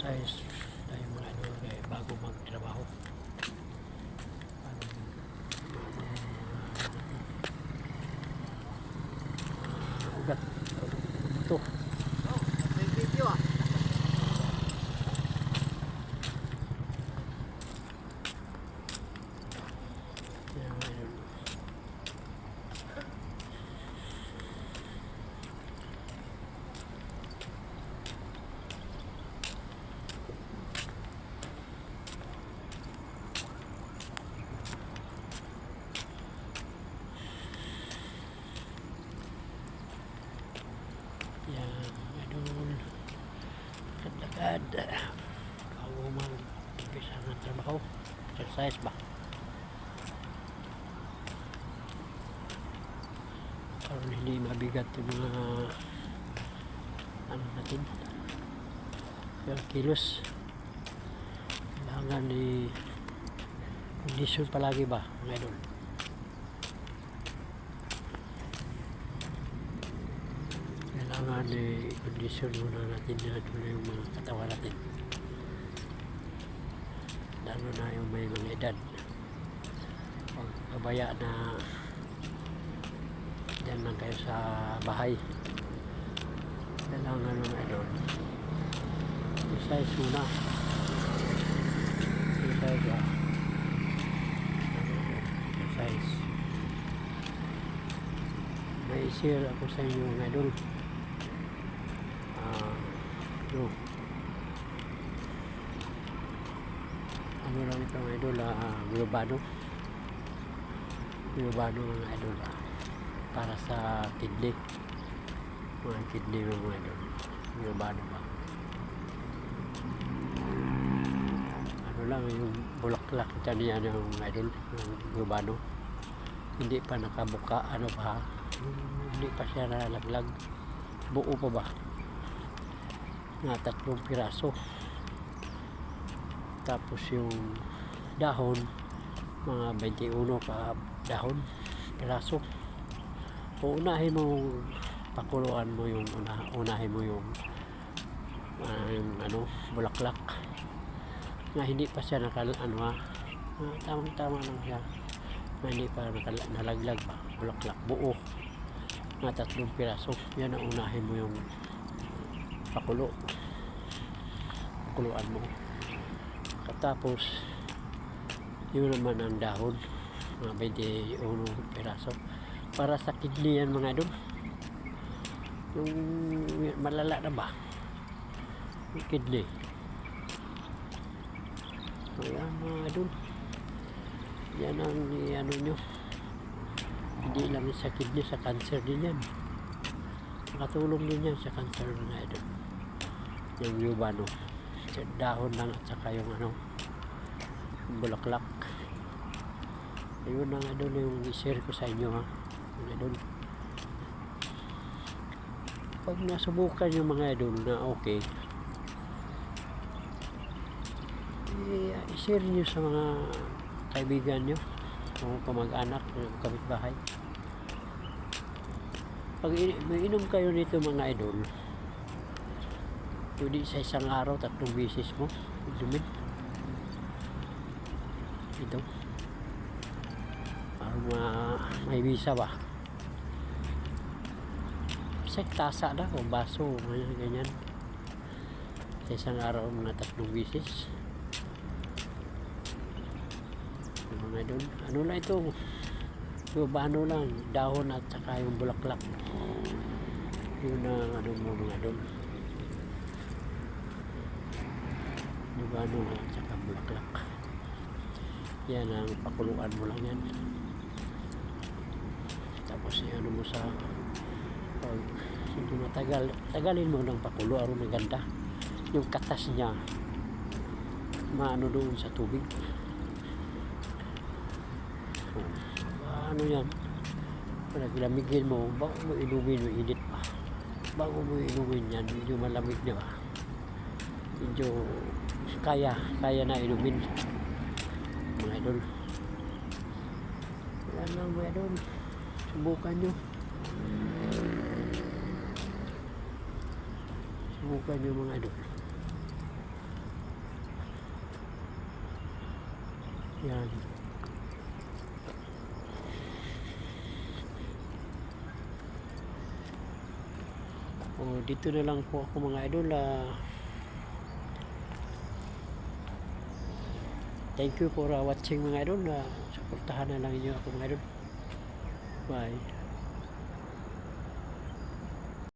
exercise tayo mga idol bago magtrabaho. Ugat ito. Oh, may video ah. Yan mga idol. Yan, idol. Lakad-lakad. Bago mag-umpisa ng trabaho. Exercise ba? Para hindi mabigat yung mga ano natin. Yung kilos. Kailangan ni kondisyon palagi ba, mga idol? Kailangan i-condition muna natin na yung mga katawan natin, lalo na yung may mga edad. Huwag kabaya na dyan lang kayo sa bahay. Kailangan mga idol exercise muna. Exercise. May share ako sa inyo mga idol. Ano lang ito mga idol, Globano mga idol, para sa kidney, mga kidney mga idol. Globano ba, ano lang yung bulaklak niya yung mga idol, yung Globano. Hindi pa nakabuka, ano pa, hindi pa siya nalaglag, buo pa ba na 3 piraso. Tapos yung dahon, mga 21 ka dahon, piraso. Unahin mo, pakuluan mo yung unahin mo yung ano, bulaklak na hindi pa siya tamang-tama lang siya, na hindi pa nalaglag ba, bulaklak buo na 3 piraso. Yan ang unahin mo, yung pakuluan mo. Tapos yun naman ang dahon, mga 21 piraso, para sa kidney yan mga idol. Yung malala na ba yung kidney, ayan mga idol, yan ang ano nyo. Hindi lang sa kidney, sa cancer din yan, nakatulong din yan sa cancer mga idol. Yung Globano, dahon lang at saka yung ano, bulaklak. Ayun ang idol yung i-share ko sa inyo, ha mga idol. Pag nasubukan yung mga idol na okay, i-share nyo sa mga kaibigan nyo o kamag-anak, kapitbahay. Pag inom kayo nito mga idol, hindi sa isang araw 3 beses mo inumin ito, para may visa ba, isang tasa na o baso, ganyan, sa isang araw na 3 beses. Mga idol, ano lang ito, Globano lang, dahon at saka yung bulaklak, yun ang ano mo mga idol. Globano at saka bulaklak, yan ang pakuluan mo lang yan. Tapos ano mo sa pag hindi matagal, tagalin mo ng pakulo, aron maganda yung katas niya, maano doon sa tubig. Ano yan, naglamigin mo bago mo inumin, mo init pa bago mo inumin yan, medyo malamig na ba, medyo kaya na inumin mga idol. Yan lang mga idol, subukan nyo mga idol. Yan. Dito na lang po ako mga idol. Thank you for watching mga idol. Suportahan na lang niyo ako mga idol. Bye.